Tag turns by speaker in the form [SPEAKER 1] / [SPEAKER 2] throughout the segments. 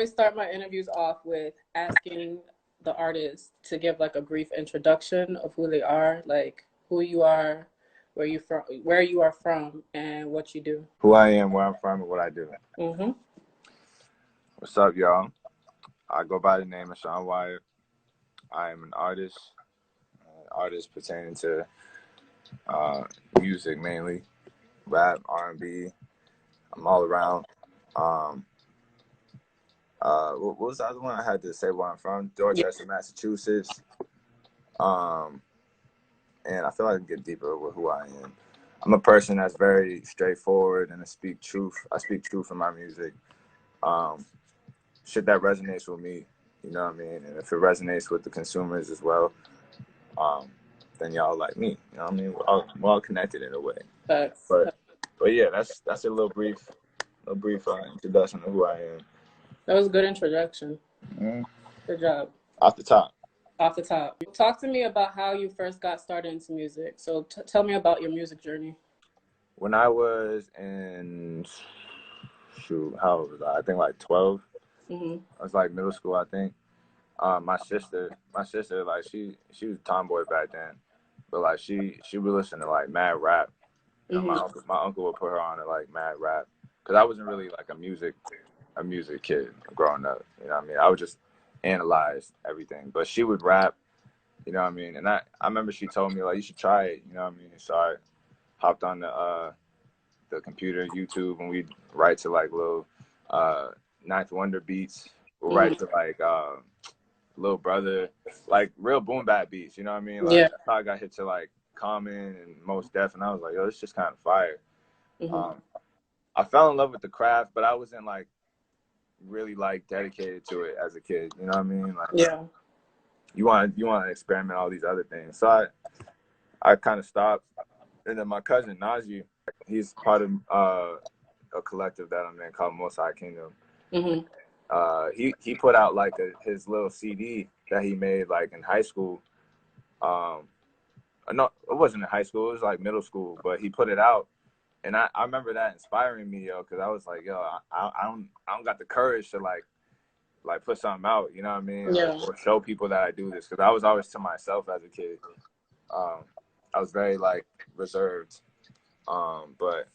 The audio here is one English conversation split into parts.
[SPEAKER 1] always start my interviews off with asking the artist to give like a brief introduction of who they are, like who you are, where you are from, and what you do.
[SPEAKER 2] Who I am, where I'm from, and what I do.
[SPEAKER 1] Mm-hmm.
[SPEAKER 2] What's up, y'all? I go by the name of Sean Wyatt. I am an artist pertaining to music mainly, rap, R&B. I'm all around. What was the other one? I had to say where I'm from, Dorchester, Massachusetts. And I feel like I can get deeper with who I am. I'm a person that's very straightforward and I speak truth. I speak truth in my music. Shit that resonates with me, you know what I mean? And if it resonates with the consumers as well, then y'all like me, you know what I mean? We're all connected in a way.
[SPEAKER 1] Facts.
[SPEAKER 2] But yeah, that's a little brief introduction of who I am.
[SPEAKER 1] That was a good introduction.
[SPEAKER 2] Mm-hmm.
[SPEAKER 1] Good job.
[SPEAKER 2] Off the top.
[SPEAKER 1] Talk to me about how you first got started into music. So tell me about your music journey.
[SPEAKER 2] When I was in, how old was I? I think like 12.
[SPEAKER 1] Mm-hmm.
[SPEAKER 2] I was like middle school, I think. My sister, like she was a tomboy back then, but like she would listen to like mad rap. You know, my uncle would put her on to like mad rap, because I wasn't really like a music kid growing up. You know what I mean? I would just analyze everything, but she would rap. You know what I mean? And I remember she told me like, you should try it. You know what I mean? So I hopped on the computer, YouTube, and we'd write to like little Ninth Wonder beats. We'll write to like Little Brother, like real boom bap beats. You know what I mean? Like, that's how I got hit to like Common and Most Def, and I was like, yo, it's just kind of fire. I fell in love with the craft, but I wasn't like really like dedicated to it as a kid. You know what I mean? Like, you want to experiment all these other things. So I kind of stopped, and then my cousin Najee, he's part of a collective that I'm in called Most High Kingdom. He put out like his little CD that he made like in high school. No, it wasn't in high school. It was like middle school, but he put it out, and I remember that inspiring me, yo, because I was like, yo, I don't got the courage to like put something out, you know what I mean? Or show people that I do this, because I was always to myself as a kid. I was very like reserved, but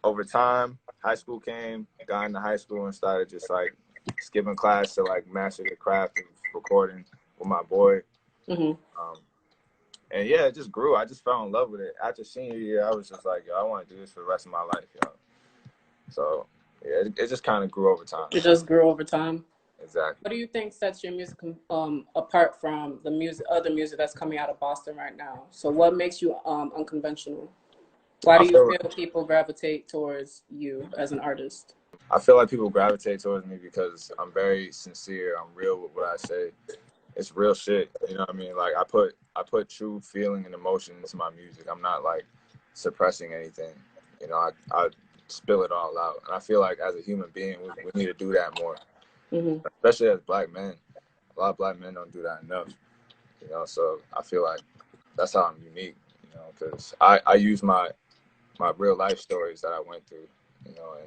[SPEAKER 2] over time, high school came, got into high school and started just like skipping class to like master the craft of recording with my boy. And yeah, it just grew. I just fell in love with it. After senior year, I was just like, yo, I want to do this for the rest of my life, yo. So yeah, it just kind of grew over time.
[SPEAKER 1] It just grew over time.
[SPEAKER 2] Exactly.
[SPEAKER 1] What do you think sets your music apart from the other music that's coming out of Boston right now? So what makes you unconventional? Why do you feel people gravitate towards you as an artist?
[SPEAKER 2] I feel like people gravitate towards me because I'm very sincere. I'm real with what I say. It's real shit. You know what I mean? Like I put true feeling and emotion into my music. I'm not like suppressing anything. You know, I spill it all out. And I feel like as a human being, we need to do that more. Especially as Black men. A lot of Black men don't do that enough. You know, so I feel like that's how I'm unique. You know, because I use my real life stories that I went through. You know,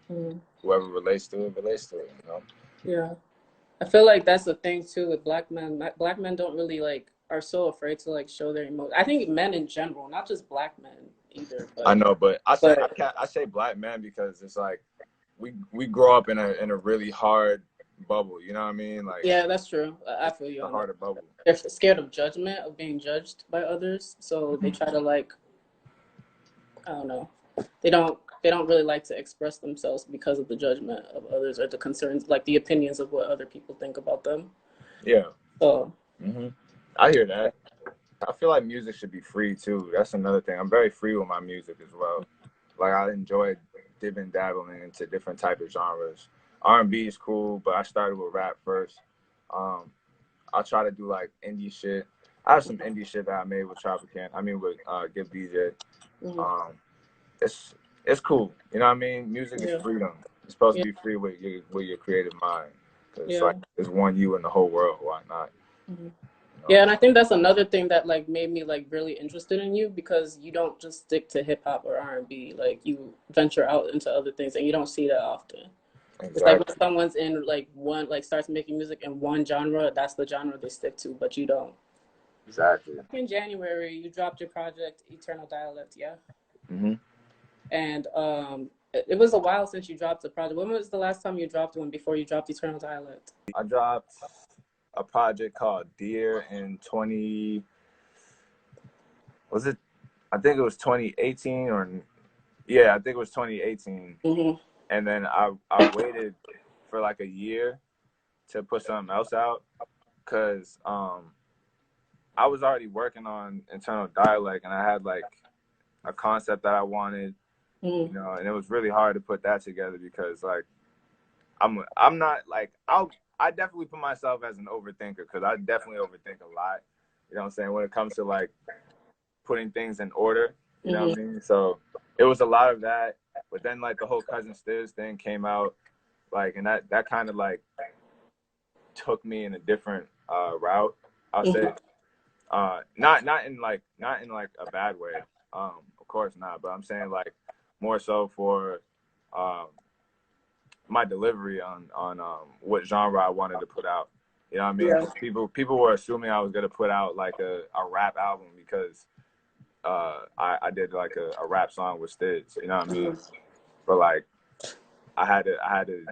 [SPEAKER 2] and whoever relates to it, you know?
[SPEAKER 1] Yeah. I feel like that's the thing too with Black men. Black men don't really like, are so afraid to like show their emotions. I think men in general, not just Black men either. But,
[SPEAKER 2] I know, but I say Black men because it's like we grow up in a really hard bubble. You know what I mean? Like,
[SPEAKER 1] yeah, that's true. I feel you.
[SPEAKER 2] A harder bubble.
[SPEAKER 1] They're scared of judgment, of being judged by others, so they try to like, I don't know. They don't really like to express themselves because of the judgment of others or the concerns, like the opinions of what other people think about them.
[SPEAKER 2] Yeah.
[SPEAKER 1] So.
[SPEAKER 2] I hear that. I feel like music should be free too. That's another thing. I'm very free with my music as well. Like I enjoy dabbling into different type of genres. R&B is cool, but I started with rap first. I'll try to do like indie shit. I have some indie shit that I made with Give DJ. It's cool. You know what I mean? Music is freedom. It's supposed to be free with your creative mind. Cause like there's one you in the whole world. Why not? You know?
[SPEAKER 1] Yeah, and I think that's another thing that like made me like really interested in you, because you don't just stick to hip hop or R&B. Like you venture out into other things, and you don't see that often. It's like
[SPEAKER 2] Exactly.
[SPEAKER 1] when someone's in like one, like starts making music in one genre, that's the genre they stick to, but you don't.
[SPEAKER 2] Exactly.
[SPEAKER 1] In January, you dropped your project, Eternal Dialect, yeah?
[SPEAKER 2] Hmm.
[SPEAKER 1] And it was a while since you dropped the project. When was the last time you dropped one before you dropped Eternal Dialect?
[SPEAKER 2] I dropped a project called Dear in 20, was it? I think it was 2018 or yeah, I think it was 2018.
[SPEAKER 1] Mm-hmm.
[SPEAKER 2] And then I waited for like a year to put something else out because I was already working on Internal Dialect and I had like a concept that I wanted,
[SPEAKER 1] Mm-hmm.
[SPEAKER 2] you know, and it was really hard to put that together because like I'm not like I definitely put myself as an overthinker because I definitely overthink a lot. You know what I'm saying? When it comes to like putting things in order, you know what I mean? So it was a lot of that. But then like the whole Cousin Stizz thing came out, like, and that kind of like took me in a different route. I'll say, not in like a bad way. Of course not. But I'm saying like more so for um my delivery on what genre I wanted to put out. You know what I mean?
[SPEAKER 1] Yeah.
[SPEAKER 2] People were assuming I was gonna put out like a rap album because I did like a rap song with Stizz. You know what I mean? But like I had to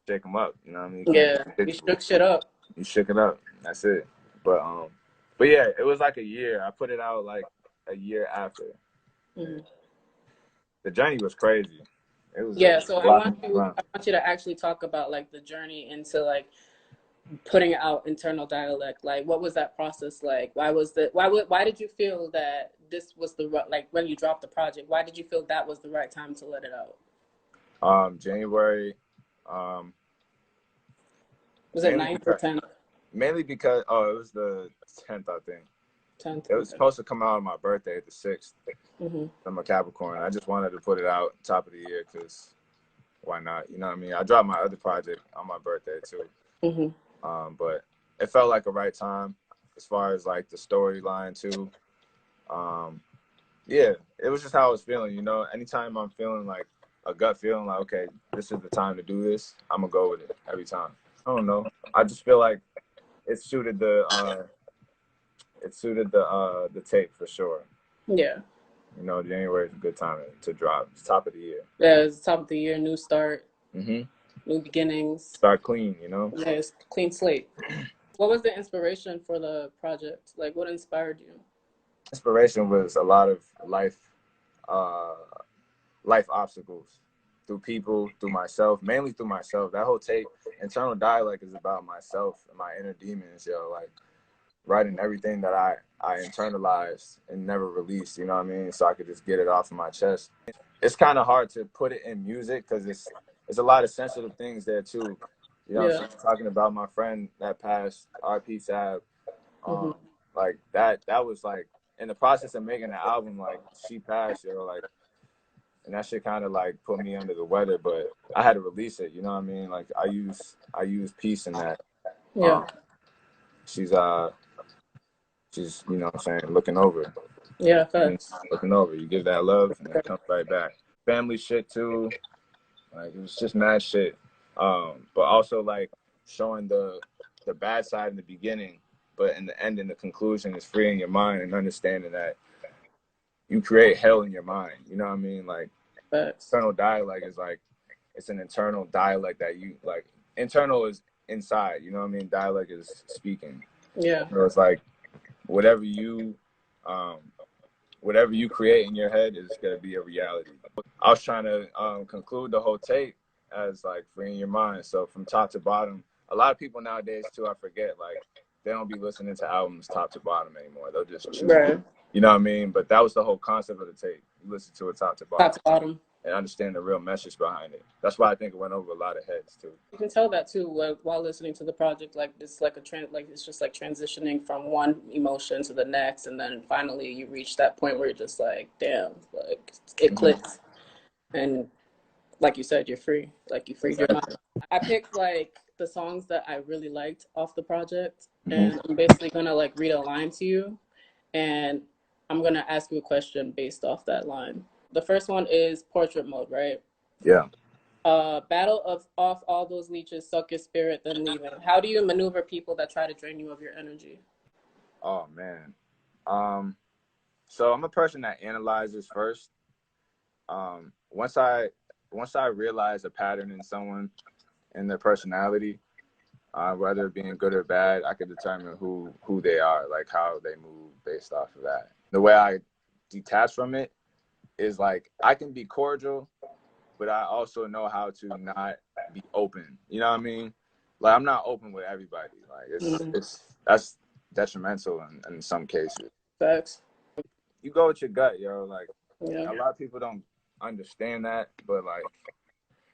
[SPEAKER 2] shake them up. You know what I mean?
[SPEAKER 1] Yeah, you shook shit up.
[SPEAKER 2] You shook it up. That's it. But yeah, it was like a year. I put it out like a year after.
[SPEAKER 1] Mm-hmm.
[SPEAKER 2] The journey was crazy. It was
[SPEAKER 1] Yeah, so
[SPEAKER 2] a lot of fun.
[SPEAKER 1] I want you to actually talk about like the journey into like putting out Internal Dialect. Like, what was that process like? Why did you feel that this was the like when you dropped the project? Why did you feel that was the right time to let it out?
[SPEAKER 2] January,
[SPEAKER 1] Was it
[SPEAKER 2] mainly
[SPEAKER 1] 9th or
[SPEAKER 2] because
[SPEAKER 1] 10th?
[SPEAKER 2] it was the 10th, I think.
[SPEAKER 1] 10th.
[SPEAKER 2] It was
[SPEAKER 1] Okay.
[SPEAKER 2] supposed to come out on my birthday, the 6th.
[SPEAKER 1] Mm-hmm.
[SPEAKER 2] I'm a Capricorn. I just wanted to put it out top of the year because why not? You know what I mean? I dropped my other project on my birthday too.
[SPEAKER 1] Mm-hmm.
[SPEAKER 2] But it felt like a right time as far as like the storyline too. Yeah, it was just how I was feeling, you know. Anytime I'm feeling like a gut feeling like, okay, this is the time to do this, I'm gonna go with it every time. I don't know. I just feel like it suited the tape for sure.
[SPEAKER 1] Yeah.
[SPEAKER 2] You know, January is a good time to drop. It's top of the year.
[SPEAKER 1] Yeah, it's top of the year, new start,
[SPEAKER 2] Hmm.
[SPEAKER 1] new beginnings.
[SPEAKER 2] Start clean, you know.
[SPEAKER 1] Yeah, it's clean slate. What was the inspiration for the project? Like, what inspired you?
[SPEAKER 2] Inspiration was a lot of uh, life obstacles through people, through myself, mainly through myself. That whole tape, Internal Dialect, is about myself and my inner demons, yo. Like writing everything that I internalized and never released, you know what I mean? So I could just get it off of my chest. It's kind of hard to put it in music because it's a lot of sensitive things there too. You know what I'm
[SPEAKER 1] Yeah.
[SPEAKER 2] saying? Talking about my friend that passed, RP Tab,
[SPEAKER 1] Mm-hmm.
[SPEAKER 2] like that was like in the process of making the album, like she passed, yo, like, and that shit kind of like put me under the weather, but I had to release it. You know what I mean? Like I use peace in that.
[SPEAKER 1] Yeah.
[SPEAKER 2] Um, she's you know what I'm saying, looking over.
[SPEAKER 1] Yeah,
[SPEAKER 2] And
[SPEAKER 1] facts.
[SPEAKER 2] looking over. You give that love and it comes right back. Family shit too. Like it was just mad shit. But also like showing the bad side in the beginning, but in the end and the conclusion is freeing your mind and understanding that you create hell in your mind. You know what I mean? Like
[SPEAKER 1] Facts.
[SPEAKER 2] internal dialect is like it's an internal dialect that you like. Internal is inside. You know what I mean? Dialect is speaking.
[SPEAKER 1] Yeah.
[SPEAKER 2] So it's like whatever you um, whatever you create in your head is gonna be a reality. I was trying to conclude the whole tape as like freeing your mind. So from top to bottom, a lot of people nowadays too, I forget, like they don't be listening to albums top to bottom anymore. They'll just choose.
[SPEAKER 1] Right.
[SPEAKER 2] You know what I mean? But that was the whole concept of the tape. You listen to it top to
[SPEAKER 1] Top
[SPEAKER 2] bottom
[SPEAKER 1] to bottom.
[SPEAKER 2] and understand the real message behind it. That's why I think it went over a lot of heads too.
[SPEAKER 1] You can tell that too while listening to the project. Like it's like like it's just like transitioning from one emotion to the next, and then finally you reach that point where you're just like, damn, like it clicks, and like you said, you're free. Like you freed your mind. I picked like the songs that I really liked off the project, and I'm basically gonna like read a line to you, and I'm gonna ask you a question based off that line. The first one is portrait mode, right?
[SPEAKER 2] Yeah.
[SPEAKER 1] Battle of off all those leeches, suck your spirit, then leave it. How do you maneuver people that try to drain you of your energy?
[SPEAKER 2] Oh man. So I'm a person that analyzes first. Once I realize a pattern in someone and their personality, whether it being good or bad, I can determine who they are, like how they move based off of that. The way I detach from it is like I can be cordial, but I also know how to not be open. You know what I mean? Like I'm not open with everybody. Like it's that's detrimental in some cases.
[SPEAKER 1] Facts.
[SPEAKER 2] You go with your gut, yo. Like
[SPEAKER 1] Yeah.
[SPEAKER 2] a lot of people don't understand that, but like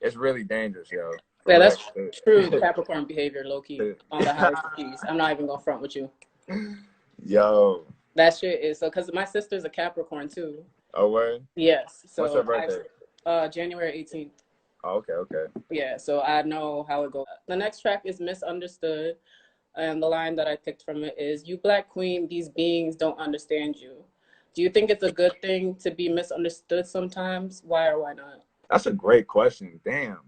[SPEAKER 2] it's really dangerous, yo.
[SPEAKER 1] Yeah, that's true Capricorn behavior, low key, on the highest keys. I'm not even gonna front with you.
[SPEAKER 2] Yo.
[SPEAKER 1] That shit is so because my sister's a Capricorn too.
[SPEAKER 2] Oh, word?
[SPEAKER 1] Yes. So
[SPEAKER 2] what's her birthday?
[SPEAKER 1] January 18th.
[SPEAKER 2] Oh, okay.
[SPEAKER 1] Yeah, so I know how it goes. The next track is Misunderstood. And the line that I picked from it is, "You black queen, these beings don't understand you." Do you think it's a good thing to be misunderstood sometimes? Why or why not?
[SPEAKER 2] That's a great question. Damn.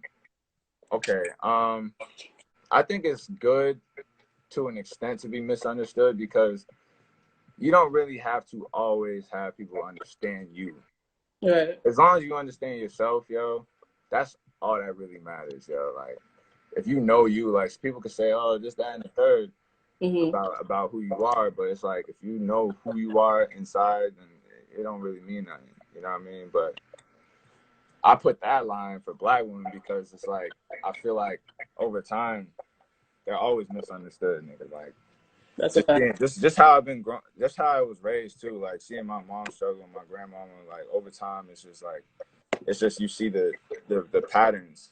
[SPEAKER 2] Okay. I think it's good to an extent to be misunderstood because you don't really have to always have people understand you.
[SPEAKER 1] Right.
[SPEAKER 2] As long as you understand yourself, yo, that's all that really matters, yo. Like, if you know you, like, people can say, oh, this, that, and the third about who you are, but it's like, if you know who you are inside, then it don't really mean nothing. You know what I mean? But I put that line for black women because it's like, I feel like over time, they're always misunderstood, nigga. Like,
[SPEAKER 1] that's a fact.
[SPEAKER 2] Just how I've been grown, just how I was raised too. Like seeing my mom struggle, my grandmama, like over time, it's just like, it's just you see the patterns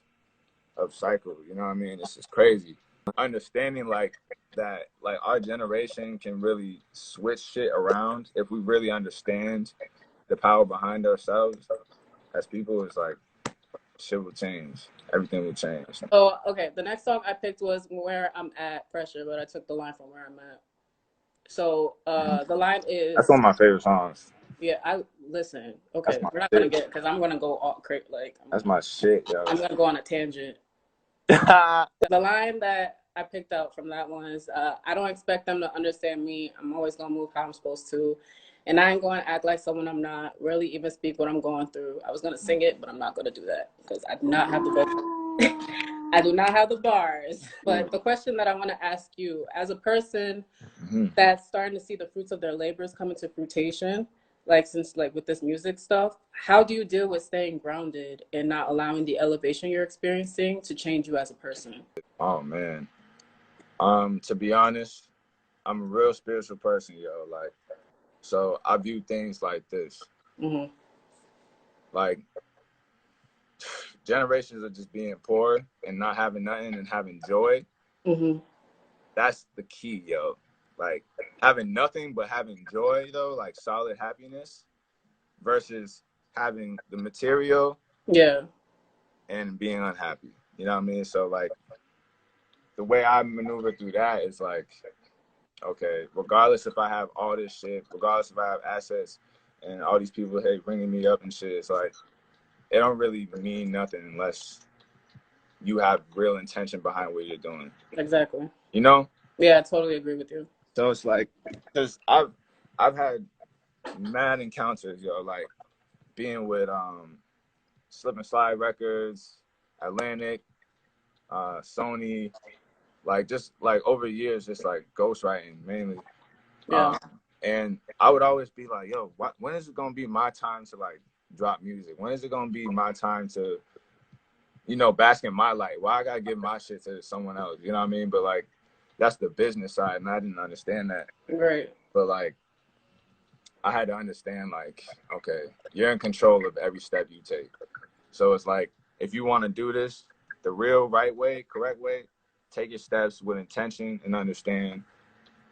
[SPEAKER 2] of cycle. You know what I mean? It's just crazy. Understanding like that, like our generation can really switch shit around if we really understand the power behind ourselves as people. It's like shit will change. Everything will change.
[SPEAKER 1] So, okay, the next song I picked was Where I'm At, Pressure, but I took the line from Where I'm At. So, the line is...
[SPEAKER 2] That's one of my favorite songs.
[SPEAKER 1] Yeah, listen. Okay, we're not going to get... Because I'm going to go all crazy. Like,
[SPEAKER 2] that's my shit, yo.
[SPEAKER 1] I'm going to go on a tangent. The line that I picked out from that one is, I don't expect them to understand me. I'm always going to move how I'm supposed to. And I ain't going to act like someone I'm not, really even speak what I'm going through. I was going to sing it, but I'm not going to do that because I do not have the vocals. I do not have the bars. But the question that I want to ask you, as a person that's starting to see the fruits of their labors come into fruition, like since like with this music stuff, how do you deal with staying grounded and not allowing the elevation you're experiencing to change you as a person?
[SPEAKER 2] Oh man. To be honest, I'm a real spiritual person, yo. Like, so I view things like this. Like, generations of just being poor and not having nothing and having joy. That's the key, yo. Like, having nothing but having joy, though, like solid happiness, versus having the material, and being unhappy. You know what I mean? So, like, the way I maneuver through that is like, okay, regardless if I have all this shit, regardless if I have assets and all these people bringing me up and shit, it's like, it don't really mean nothing unless you have real intention behind what you're doing.
[SPEAKER 1] Exactly.
[SPEAKER 2] You know?
[SPEAKER 1] Yeah, I totally agree with you.
[SPEAKER 2] So it's like, because I've had mad encounters, yo, like being with Slip and Slide Records, Atlantic, Sony, like just like over years, just like ghostwriting mainly. And I would always be like, yo, when is it gonna be my time to like drop music? When is it gonna be my time to, you know, bask in my light? Why I gotta give my shit to someone else? You know what I mean? But like, that's the business side, and I didn't understand that.
[SPEAKER 1] Right.
[SPEAKER 2] But like, I had to understand, like, okay, you're in control of every step you take. So it's like, if you want to do this the real right way, correct way, take your steps with intention and understand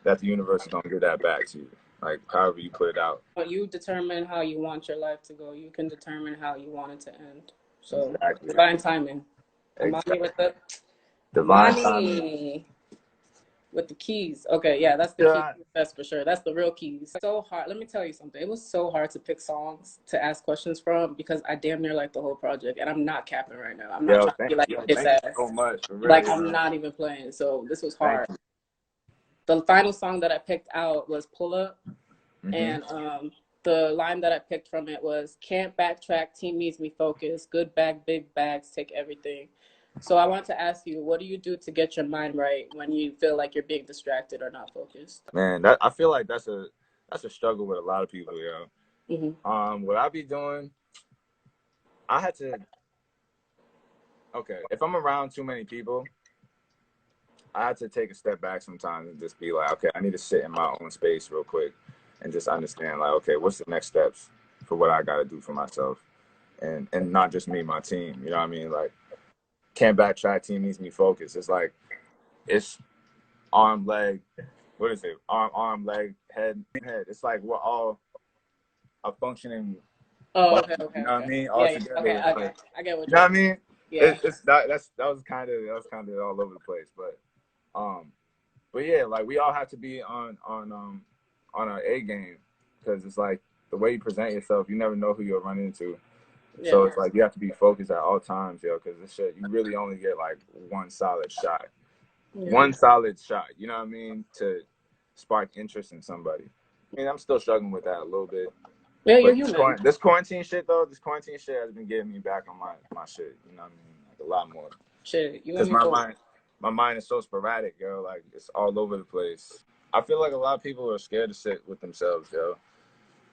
[SPEAKER 2] that the universe is gonna give that back to you. Like, however you put it out.
[SPEAKER 1] But you determine how you want your life to go. You can determine how you want it to end. So, divine timing. Exactly. With the
[SPEAKER 2] divine timing.
[SPEAKER 1] With the keys. Okay, yeah, that's the key. That's for sure. That's the real keys. So hard. Let me tell you something. It was so hard to pick songs to ask questions from because I damn near like the whole project, and I'm not capping right now. I'm not trying to be like his
[SPEAKER 2] Thank you
[SPEAKER 1] ass.
[SPEAKER 2] so much for real.
[SPEAKER 1] Like I'm not even playing. So this was hard. The final song that I picked out was "Pull Up," and the line that I picked from it was "Can't backtrack. Team needs me focused. Good bag, big bags, take everything." So I want to ask you, what do you do to get your mind right when you feel like you're being distracted or not focused?
[SPEAKER 2] Man, I feel like that's a struggle with a lot of people, yo. What I be doing, I had to. Okay, if I'm around too many people, I had to take a step back sometimes and just be like, okay, I need to sit in my own space real quick and just understand, like, okay, what's the next steps for what I got to do for myself, and not just me, my team. You know what I mean? Like, can't backtrack. Team needs me focused. It's like, it's arm, leg. What is it? Arm, leg, head. It's like we're all a functioning.
[SPEAKER 1] Oh, okay.
[SPEAKER 2] You know what I mean?
[SPEAKER 1] Yeah,
[SPEAKER 2] Together.
[SPEAKER 1] okay,
[SPEAKER 2] Like,
[SPEAKER 1] I get what
[SPEAKER 2] you know what I mean?
[SPEAKER 1] Yeah.
[SPEAKER 2] That was kind of all over the place, but yeah, like we all have to be on our A game, because it's like the way you present yourself, you never know who you'll run into. Yeah. So it's like you have to be focused at all times, yo, because this shit, you really only get like one solid shot. Yeah. One solid shot, you know what I mean, to spark interest in somebody. I mean, I'm still struggling with that a little bit.
[SPEAKER 1] Yeah, you're human.
[SPEAKER 2] This quarantine shit has been getting me back on my shit, you know what I mean? Like a lot more.
[SPEAKER 1] Shit,
[SPEAKER 2] because my mind is so sporadic, yo. Like, it's all over the place. I feel like a lot of people are scared to sit with themselves, yo.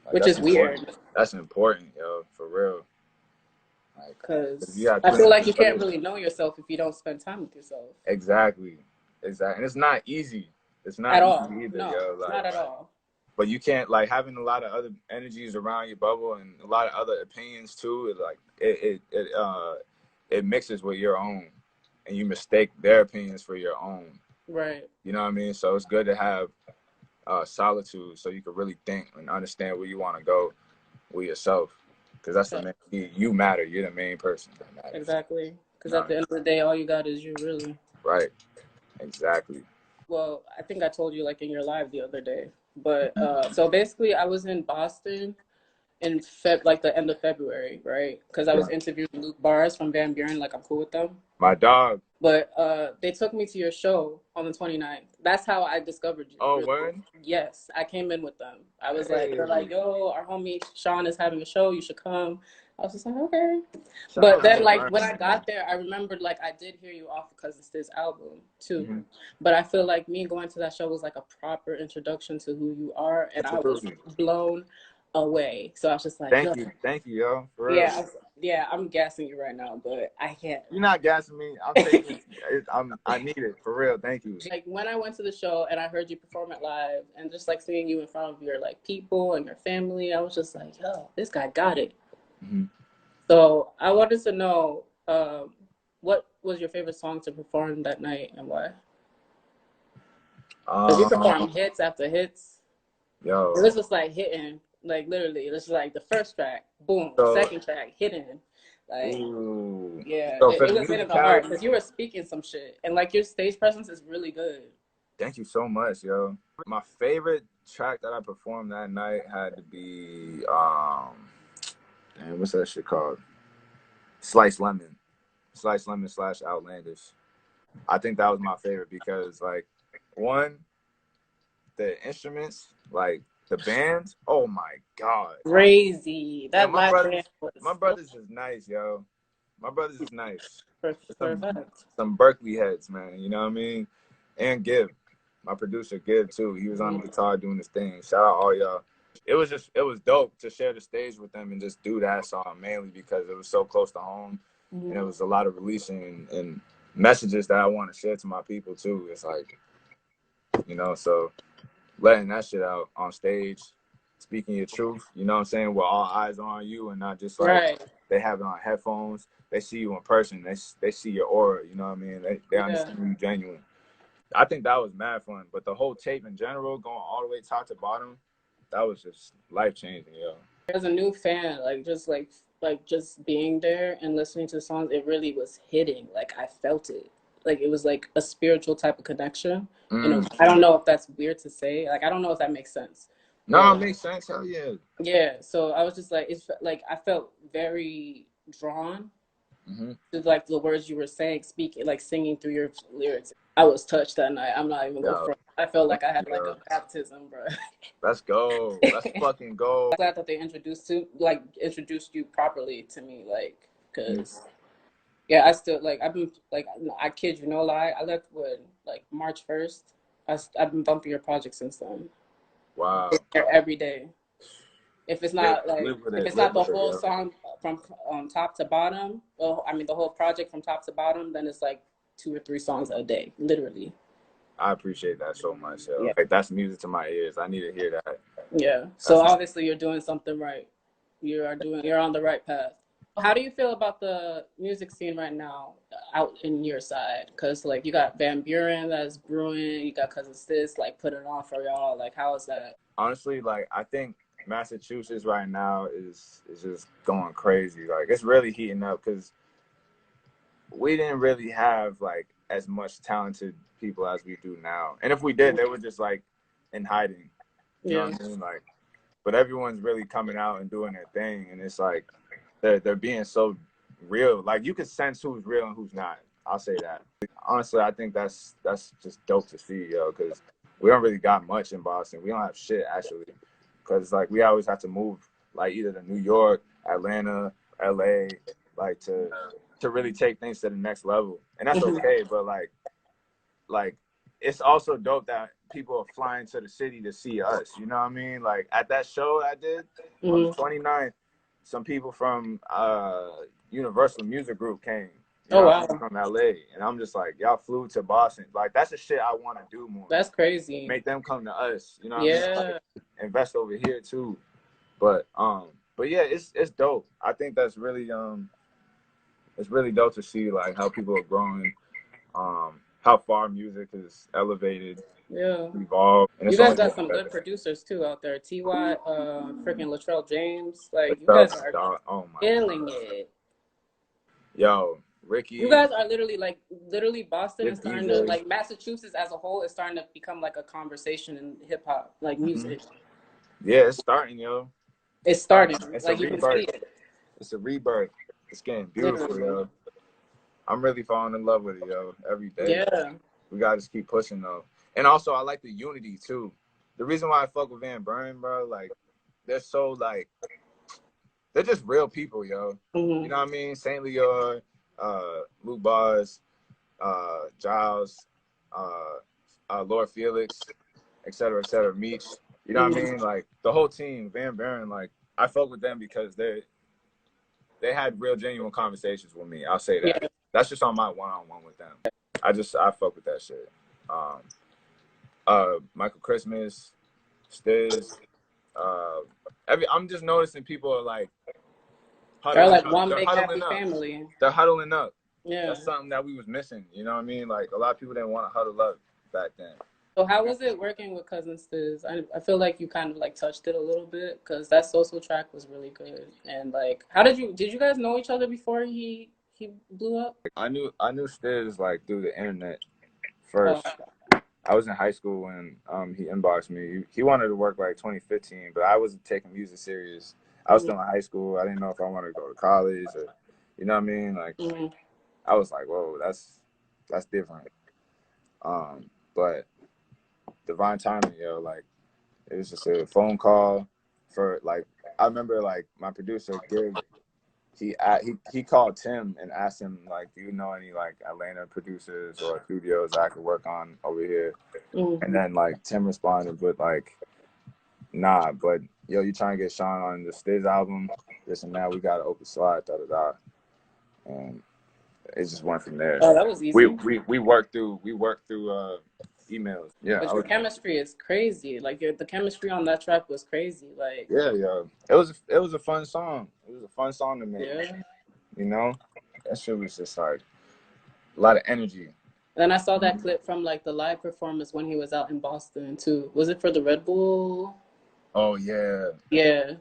[SPEAKER 2] Like,
[SPEAKER 1] which is
[SPEAKER 2] important.
[SPEAKER 1] Weird.
[SPEAKER 2] That's important, yo, for real.
[SPEAKER 1] Because I feel like you can't really know yourself if you don't spend time with yourself.
[SPEAKER 2] Exactly. And it's not easy. It's not
[SPEAKER 1] at all.
[SPEAKER 2] Easy either,
[SPEAKER 1] no,
[SPEAKER 2] yo. Like,
[SPEAKER 1] not at all.
[SPEAKER 2] But you can't, like, having a lot of other energies around your bubble and a lot of other opinions too. It mixes with your own, and you mistake their opinions for your own.
[SPEAKER 1] Right.
[SPEAKER 2] You know what I mean? So it's good to have solitude, so you can really think and understand where you want to go with yourself, because that's the main. You matter. You're the main person that matters.
[SPEAKER 1] Exactly. Because at the end of the day, all you got is you, really.
[SPEAKER 2] Right. Exactly.
[SPEAKER 1] Well, I think I told you, like, in your live the other day, but so basically, I was in Boston in the end of February, right? Because I was interviewing Luke Bars from Van Buren, like I'm cool with them.
[SPEAKER 2] My dog.
[SPEAKER 1] But they took me to your show on the 29th. That's how I discovered you.
[SPEAKER 2] Oh, word?
[SPEAKER 1] Yes, I came in with them. I was like, they're like, yo, our homie Sean is having a show. You should come. I was just like, okay. But then, like, when I got there, I remembered, like, I did hear you off of Cousin Stizz album, too. But I feel like me going to that show was, like, a proper introduction to who you are. And I was blown away. So I was just like,
[SPEAKER 2] thank you, yo. For real.
[SPEAKER 1] Yeah, I'm gassing you right now, but I can't.
[SPEAKER 2] You're not gassing me. I'm taking it. I need it, for real. Thank you.
[SPEAKER 1] Like, when I went to the show and I heard you perform it live, and just like seeing you in front of your like people and your family, I was just like, yo, this guy got it. So I wanted to know, what was your favorite song to perform that night and why? Because you performed hits after hits.
[SPEAKER 2] Yo,
[SPEAKER 1] it was just like hitting. Like, literally, it was like the first track, boom, second track, hitting. Like, yeah, it was hitting the heart, because you were speaking some shit. And, like, your stage presence is really good.
[SPEAKER 2] Thank you so much, yo. My favorite track that I performed that night had to be, what's that shit called? Slice Lemon / Outlandish. I think that was my favorite because, like, one, the instruments, like, the band, oh my god,
[SPEAKER 1] crazy. That my
[SPEAKER 2] brothers is nice, yo. My brothers is nice.
[SPEAKER 1] Perfect.
[SPEAKER 2] Some Berkeley heads, man. You know what I mean? And Gibb, my producer Gibb too. He was on the guitar doing his thing. Shout out all y'all. It was dope to share the stage with them and just do that song, mainly because it was so close to home, and it was a lot of releasing and messages that I want to share to my people too. It's like, you know, so letting that shit out on stage, speaking your truth, you know what I'm saying, with all eyes on you and not just like they have it on headphones. They see you in person. They see your aura, you know what I mean? They understand you genuine. I think that was mad fun. But the whole tape in general, going all the way top to bottom, that was just life-changing, yo.
[SPEAKER 1] As a new fan, just being there and listening to the songs, it really was hitting. Like, I felt it. like it was like a spiritual type of connection. You know, I don't know if that's weird to say. Like, I don't know if that makes sense.
[SPEAKER 2] No, it makes sense. Hell yeah.
[SPEAKER 1] Yeah. So I was just like, it's like I felt very drawn to like the words you were saying, speaking, like singing through your lyrics. I was touched that night. I'm not even going front. I felt like I had like a baptism, bro.
[SPEAKER 2] Let's go. Let's fucking go.
[SPEAKER 1] I'm glad that they introduced you properly to me, like, cause yeah, I still like I've been like I kid you no lie. I left when like March 1st. I've been bumping your project since then.
[SPEAKER 2] Wow.
[SPEAKER 1] Every day. If it's not like if it's not the whole song from top to bottom, well, I mean the whole project from top to bottom, then it's like 2 or 3 songs a day, literally.
[SPEAKER 2] I appreciate that so much. Yo.
[SPEAKER 1] Yeah.
[SPEAKER 2] Like, that's music to my ears. I need to hear that.
[SPEAKER 1] Yeah. So obviously you're doing something right. You're on the right path. How do you feel about the music scene right now out in your side? Because like you got Van Buren that's brewing, you got Cousin Stizz like putting it on for y'all. Like, how is that?
[SPEAKER 2] Honestly, like I think Massachusetts right now is just going crazy. Like, it's really heating up because we didn't really have like as much talented people as we do now. And if we did, they were just like in hiding. You know what I mean? Like, but everyone's really coming out and doing their thing, and it's like they're being so real. Like, you can sense who's real and who's not. I'll say that. Honestly, I think that's just dope to see, yo, because we don't really got much in Boston. We don't have shit, actually, because like we always have to move like either to New York, Atlanta, LA, like to really take things to the next level. And that's okay, but like it's also dope that people are flying to the city to see us. You know what I mean? Like, at that show I did on the 29th, some people from Universal Music Group came. You know, wow. From LA. And I'm just like, y'all flew to Boston. Like, that's the shit I want to do more.
[SPEAKER 1] That's crazy.
[SPEAKER 2] Make them come to us. You know what I mean? Like, invest over here too. But yeah, it's dope. I think that's really it's really dope to see like how people are growing, how far music is elevated, evolved. And
[SPEAKER 1] you guys got some good producers too out there. Ty, freaking Latrell James, like you guys are killing it.
[SPEAKER 2] Yo, Ricky.
[SPEAKER 1] You guys are literally Boston is starting to, like, Massachusetts as a whole is starting to become like a conversation in hip hop, like music.
[SPEAKER 2] Yeah, it's starting, yo.
[SPEAKER 1] It's starting.
[SPEAKER 2] It's
[SPEAKER 1] like, you can see it.
[SPEAKER 2] It's a rebirth. It's getting beautiful, yo. I'm really falling in love with it, yo, every day.
[SPEAKER 1] Yeah.
[SPEAKER 2] We gotta just keep pushing, though. And also, I like the unity, too. The reason why I fuck with Van Buren, bro, like, they're so, like, they're just real people, yo. You know what I mean? St. Leor, Luke Bars, Giles, Lord Felix, et cetera, Meech. You know what I mean? Like, the whole team, Van Buren, like, I fuck with them because they had real, genuine conversations with me. I'll say that. Yeah. That's just on my one-on-one with them. I fuck with that shit. Michael Christmas, Stizz. I'm just noticing people are like,
[SPEAKER 1] they're like one big happy family.
[SPEAKER 2] They're huddling up.
[SPEAKER 1] Yeah.
[SPEAKER 2] That's something that we was missing. You know what I mean? Like, a lot of people didn't want to huddle up back then.
[SPEAKER 1] So how was it working with Cousin Stizz? I feel like you kind of like touched it a little bit because that social track was really good. And like, did you guys know each other before he blew up?
[SPEAKER 2] I knew Stizz like through the internet first. I was in high school when he inboxed me. He wanted to work like 2015, but I wasn't taking music serious. I was still in high school. I didn't know if I wanted to go to college or, you know what I mean? Like, I was like, whoa, that's different. But divine timing, yo. Like, it was just a phone call for, like, I remember like my producer Gib. He called Tim and asked him, like, do you know any like Atlanta producers or studios I could work on over here? And then like Tim responded with like, nah, but yo, you trying to get Sean on the Stizz album, this and that, we got an open slot, da. And it just went from there.
[SPEAKER 1] Oh, that was easy.
[SPEAKER 2] We worked through emails. Yeah.
[SPEAKER 1] But your chemistry is crazy. Like, the chemistry on that track was crazy. Like,
[SPEAKER 2] yeah. It was a fun song. It was a fun song to make. Yeah. You know? That shit was just like a lot of energy.
[SPEAKER 1] And then I saw that clip from like the live performance when he was out in Boston too. Was it for the Red Bull?
[SPEAKER 2] Oh yeah.
[SPEAKER 1] Yeah.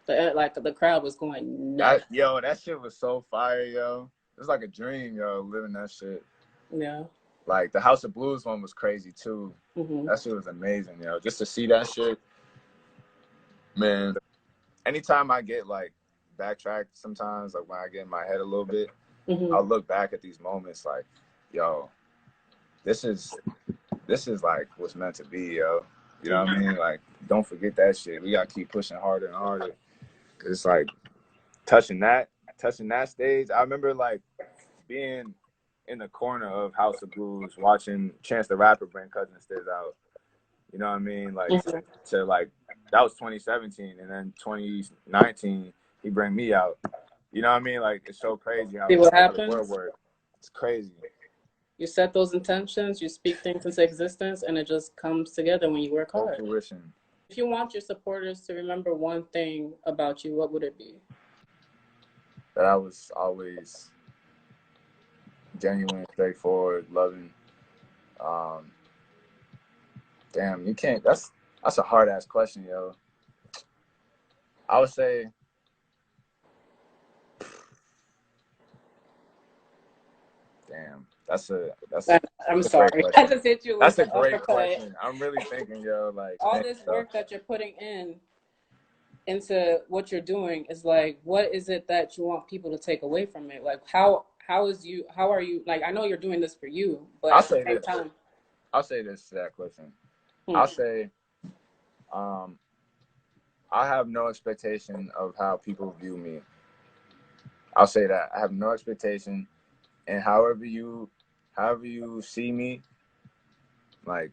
[SPEAKER 1] The crowd was going nuts.
[SPEAKER 2] That shit was so fire, yo. It was like a dream, yo, living that shit.
[SPEAKER 1] Yeah.
[SPEAKER 2] Like the House of Blues one was crazy too.
[SPEAKER 1] Mm-hmm.
[SPEAKER 2] That shit was amazing, yo. Just to see that shit, man. Anytime I get like backtracked, sometimes like when I get in my head a little bit,
[SPEAKER 1] Mm-hmm.
[SPEAKER 2] I'll look back at these moments like, yo, this is like what's meant to be, yo. You know what I mean? Like, don't forget that shit. We gotta keep pushing harder and harder. Cause it's like touching that stage. I remember like being in the corner of House of Blues, watching Chance the Rapper bring Cousin Stizz out. You know what I mean? Like
[SPEAKER 1] Mm-hmm.
[SPEAKER 2] to like that was 2017, and then 2019 he bring me out. You know what I mean? Like it's so crazy
[SPEAKER 1] See
[SPEAKER 2] how
[SPEAKER 1] what
[SPEAKER 2] the world
[SPEAKER 1] happens?
[SPEAKER 2] works. It's crazy.
[SPEAKER 1] You set those intentions, you speak things into existence, and it just comes together when you work
[SPEAKER 2] Full
[SPEAKER 1] hard.
[SPEAKER 2] fruition.
[SPEAKER 1] If you want your supporters to remember one thing about you, what would it be?
[SPEAKER 2] That I was always genuine, straightforward, loving. Um, damn, you can't. That's a hard ass question, yo. I would say, damn,
[SPEAKER 1] I'm
[SPEAKER 2] a great
[SPEAKER 1] sorry. I
[SPEAKER 2] question.
[SPEAKER 1] just hit you with
[SPEAKER 2] That's a
[SPEAKER 1] the
[SPEAKER 2] great
[SPEAKER 1] uppercut.
[SPEAKER 2] question. I'm really thinking, yo, like,
[SPEAKER 1] All
[SPEAKER 2] damn,
[SPEAKER 1] this
[SPEAKER 2] yo.
[SPEAKER 1] work that you're putting into what you're doing is like, what is it that you want people to take away from it? Like, how are you, like, I know you're doing this for you, but
[SPEAKER 2] I'll
[SPEAKER 1] at the
[SPEAKER 2] say
[SPEAKER 1] same
[SPEAKER 2] this.
[SPEAKER 1] time.
[SPEAKER 2] I'll say this to that question.
[SPEAKER 1] Hmm.
[SPEAKER 2] I'll say, um, I have no expectation of how people view me. I'll say that I have no expectation, and however you see me, like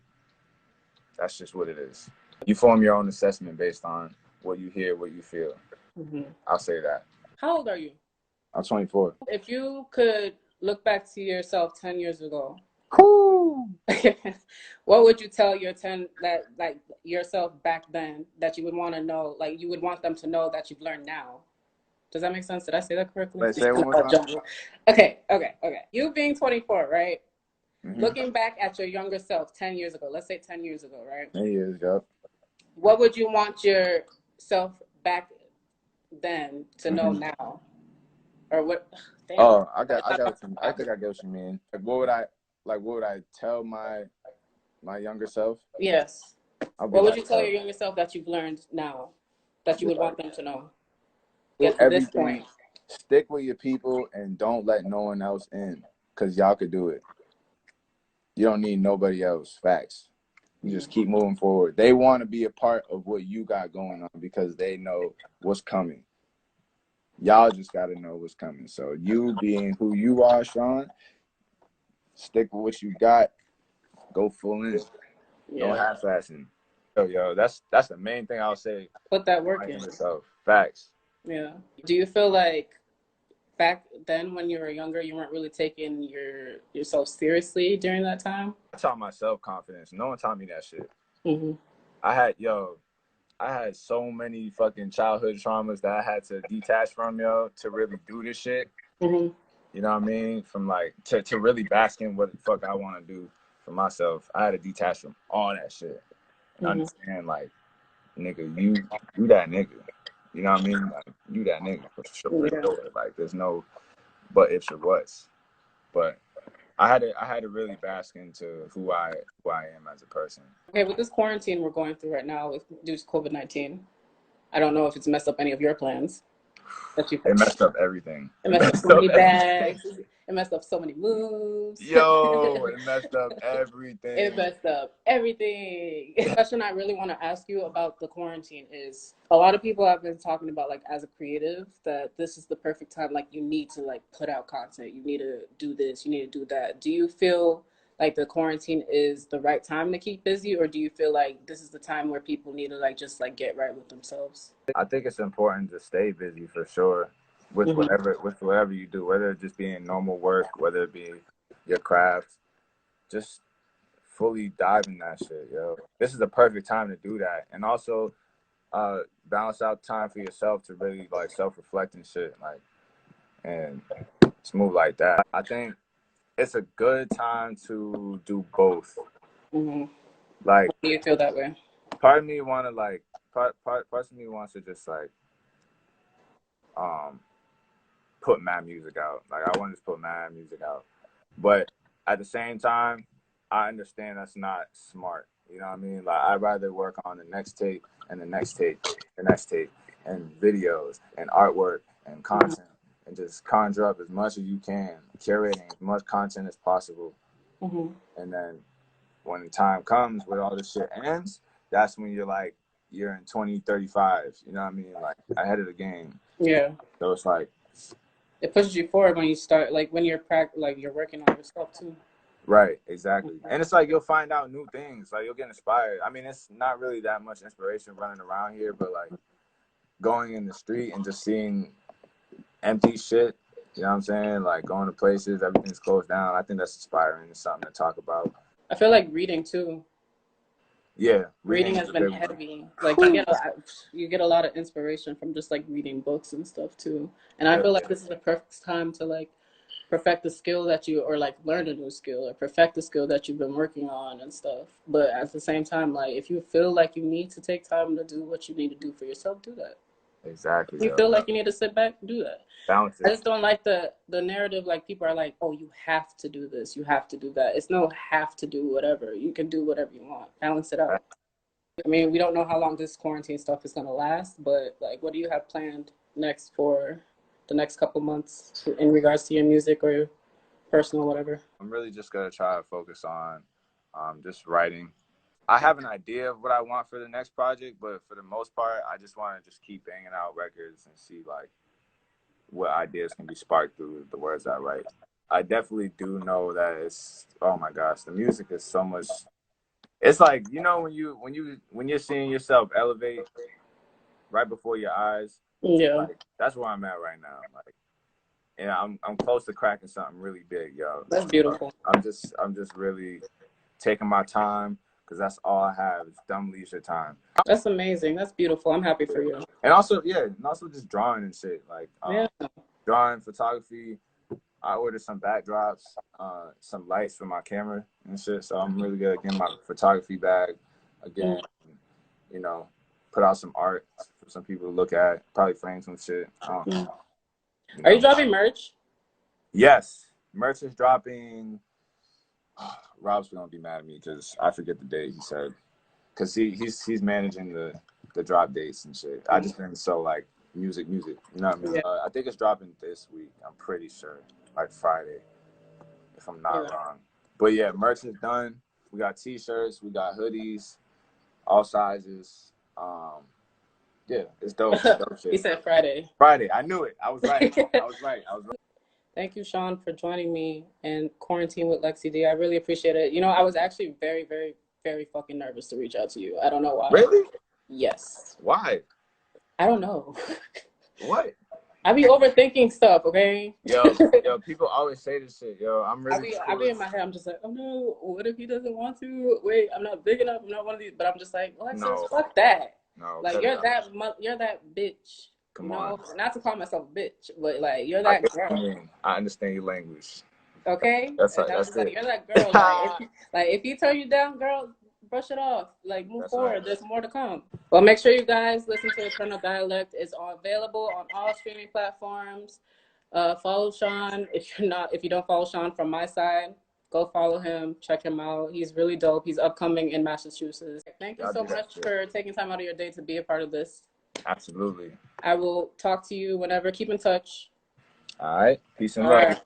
[SPEAKER 2] that's just what it is. You form your own assessment based on what you hear, what you feel.
[SPEAKER 1] Hmm.
[SPEAKER 2] I'll say that.
[SPEAKER 1] How old are you?
[SPEAKER 2] I'm 24.
[SPEAKER 1] If you could look back to yourself 10 years ago,
[SPEAKER 2] Cool.
[SPEAKER 1] what would you tell your 10 that like yourself back then that you would want to know, like you would want them to know that you've learned now? Does that make sense? Did I say that correctly?
[SPEAKER 2] Let's say it one more time.
[SPEAKER 1] Okay. You being 24, right?
[SPEAKER 2] Mm-hmm.
[SPEAKER 1] Looking back at your younger self 10 years ago, let's say 10 years ago, right?
[SPEAKER 2] 10 years, yup.
[SPEAKER 1] What would you want yourself back then to know
[SPEAKER 2] Mm-hmm.
[SPEAKER 1] now? Or what? Damn.
[SPEAKER 2] Oh, I got what you, I think I get what you mean. Like what would I tell my younger self?
[SPEAKER 1] Yes.
[SPEAKER 2] I'll be
[SPEAKER 1] What would
[SPEAKER 2] like,
[SPEAKER 1] you tell your younger self that you've learned now that
[SPEAKER 2] I'll
[SPEAKER 1] you
[SPEAKER 2] be
[SPEAKER 1] would
[SPEAKER 2] like,
[SPEAKER 1] want them to know?
[SPEAKER 2] do
[SPEAKER 1] Get to this point.
[SPEAKER 2] everything, stick with your people, and don't let no one else in, cause y'all could do it. You don't need nobody else. Facts. You just keep moving forward. They want to be a part of what you got going on because they know what's coming. Y'all just got to know what's coming. So you being who you are, Sean, stick with what you got. Go full in. No
[SPEAKER 1] Yeah.
[SPEAKER 2] half-assing. Yo, that's the main thing I'll say.
[SPEAKER 1] Put that work
[SPEAKER 2] My
[SPEAKER 1] in.
[SPEAKER 2] younger self. Facts.
[SPEAKER 1] Yeah. Do you feel like back then when you were younger, you weren't really taking yourself seriously during that time?
[SPEAKER 2] I taught myself confidence. No one taught me that shit.
[SPEAKER 1] Mm-hmm.
[SPEAKER 2] I had so many fucking childhood traumas that I had to detach from, yo, to really do this shit.
[SPEAKER 1] Mm-hmm.
[SPEAKER 2] You know what I mean? From like to really bask in what the fuck I want to do for myself. I had to detach from all that shit and
[SPEAKER 1] Mm-hmm.
[SPEAKER 2] understand like, nigga, you that nigga. You know what I mean? Like you that nigga for sure, for
[SPEAKER 1] Yeah.
[SPEAKER 2] sure. Like there's no but ifs or buts. But I had to really bask into who I am as a person.
[SPEAKER 1] Okay, with this quarantine we're going through right now due to COVID-19, I don't know if it's messed up any of your plans that you
[SPEAKER 2] It
[SPEAKER 1] put.
[SPEAKER 2] messed up everything.
[SPEAKER 1] It
[SPEAKER 2] It
[SPEAKER 1] messed up
[SPEAKER 2] messed
[SPEAKER 1] so
[SPEAKER 2] up
[SPEAKER 1] many
[SPEAKER 2] everything.
[SPEAKER 1] bags. It messed up so many moves.
[SPEAKER 2] Yo, it messed up
[SPEAKER 1] It
[SPEAKER 2] everything.
[SPEAKER 1] messed up everything. The question I really want to ask you about the quarantine is a lot of people have been talking about, like, as a creative, that this is the perfect time. Like, you need to, like, put out content. You need to do this. You need to do that. Do you feel like the quarantine is the right time to keep busy, or do you feel like this is the time where people need to, like, just, like, get right with themselves?
[SPEAKER 2] I think it's important to stay busy for sure
[SPEAKER 1] Mm-hmm.
[SPEAKER 2] with whatever you do, whether it just being normal work, whether it be your craft, just fully dive in that shit, yo. This is the perfect time to do that. And also balance out time for yourself to really like self reflect and shit, like and smooth like that. I think it's a good time to do both.
[SPEAKER 1] Mm-hmm.
[SPEAKER 2] Like
[SPEAKER 1] Do you feel that way?
[SPEAKER 2] part of me wanna like parts of me wants to just like um put mad music out. Like I want to just put mad music out. But at the same time, I understand that's not smart. You know what I mean? Like, I'd rather work on the next tape and the next tape, the next tape, and videos and artwork and content, and just conjure up as much as you can, curating as much content as possible. And then when the time comes, where all this shit ends, that's when you're in 2035. You know what I mean? Like, ahead of the game.
[SPEAKER 1] Yeah.
[SPEAKER 2] So it's like,
[SPEAKER 1] it pushes you forward when you start, like when you're you're working on yourself too.
[SPEAKER 2] Right, exactly. And it's like you'll find out new things. Like, you'll get inspired. I mean, it's not really that much inspiration running around here, but like going in the street and just seeing empty shit, you know what I'm saying? Like, going to places, everything's closed down. I think that's inspiring. It's something to talk about.
[SPEAKER 1] I feel like reading too.
[SPEAKER 2] Yeah,
[SPEAKER 1] reading has been heavy. Like, you get a lot of inspiration from just like reading books and stuff too. And I feel like this is the perfect time to like perfect the skill that you, or like learn a new skill or perfect the skill that you've been working on and stuff. But at the same time, like, if you feel like you need to take time to do what you need to do for yourself, do that.
[SPEAKER 2] Exactly.
[SPEAKER 1] If you feel like you need to sit back, do that.
[SPEAKER 2] Balance it.
[SPEAKER 1] I just don't like the narrative. Like, people are like, oh, you have to do this, you have to do that. It's no have to do whatever. You can do whatever you want. Balance it out. I mean, we don't know how long this quarantine stuff is going to last, but like, what do you have planned next for the next couple months in regards to your music or your personal whatever?
[SPEAKER 2] I'm really just going to try to focus on just writing. I have an idea of what I want for the next project, but for the most part, I just want to just keep banging out records and see like what ideas can be sparked through the words I write. I definitely do know that it's, oh my gosh, the music is so much. It's like, you know, when you're seeing yourself elevate right before your eyes.
[SPEAKER 1] Yeah,
[SPEAKER 2] like, that's where I'm at right now. Like, yeah, I'm close to cracking something really big, yo.
[SPEAKER 1] that's beautiful.
[SPEAKER 2] I'm just really taking my time, because that's all I have is dumb leisure time.
[SPEAKER 1] That's amazing. That's beautiful. I'm happy for you.
[SPEAKER 2] And also, just drawing and shit. Like, drawing, photography. I ordered some backdrops, some lights for my camera and shit. So I'm really good at getting my photography bag again. You know, put out some art for some people to look at. Probably frame some shit.
[SPEAKER 1] Are you dropping merch?
[SPEAKER 2] Yes, merch is dropping. Rob's gonna be mad at me because I forget the date he said. Cause he's managing the drop dates and shit. I just been so like music. You know what I mean? I think it's dropping this week. I'm pretty sure, like Friday, if I'm not wrong. But yeah, merch is done. We got t-shirts, we got hoodies, all sizes. Yeah, it's dope. It's dope shit.
[SPEAKER 1] He said Friday.
[SPEAKER 2] Friday. I knew it. I was right.
[SPEAKER 1] Thank you, Sean, for joining me in Quarantine with Lexiii Dee. I really appreciate it. You know, I was actually very, very, very fucking nervous to reach out to you. I don't know why.
[SPEAKER 2] Really?
[SPEAKER 1] Yes.
[SPEAKER 2] Why?
[SPEAKER 1] I don't know.
[SPEAKER 2] What?
[SPEAKER 1] I be overthinking stuff, okay?
[SPEAKER 2] Yo, people always say this shit, yo. I'm really
[SPEAKER 1] I be in my head, I'm just like, oh no, what if he doesn't want to? Wait, I'm not big enough, I'm not one of these, but I'm just like, Alexis, fuck that.
[SPEAKER 2] No.
[SPEAKER 1] Like, you're that bitch.
[SPEAKER 2] Come on.
[SPEAKER 1] Not to call myself a bitch, but like, you're that girl.
[SPEAKER 2] I understand your language.
[SPEAKER 1] Okay?
[SPEAKER 2] That's
[SPEAKER 1] it.
[SPEAKER 2] Like,
[SPEAKER 1] you're that girl. Like, if he turn you down, girl, brush it off. Like, move forward. Right. There's more to come. Well, make sure you guys listen to Internal Dialect. It's available on all streaming platforms. Follow Sean. If you don't follow Sean from my side, go follow him. Check him out. He's really dope. He's upcoming in Massachusetts. Thank you so much for taking time out of your day to be a part of this.
[SPEAKER 2] Absolutely.
[SPEAKER 1] I will talk to you whenever. Keep in touch.
[SPEAKER 2] All right. Peace and love.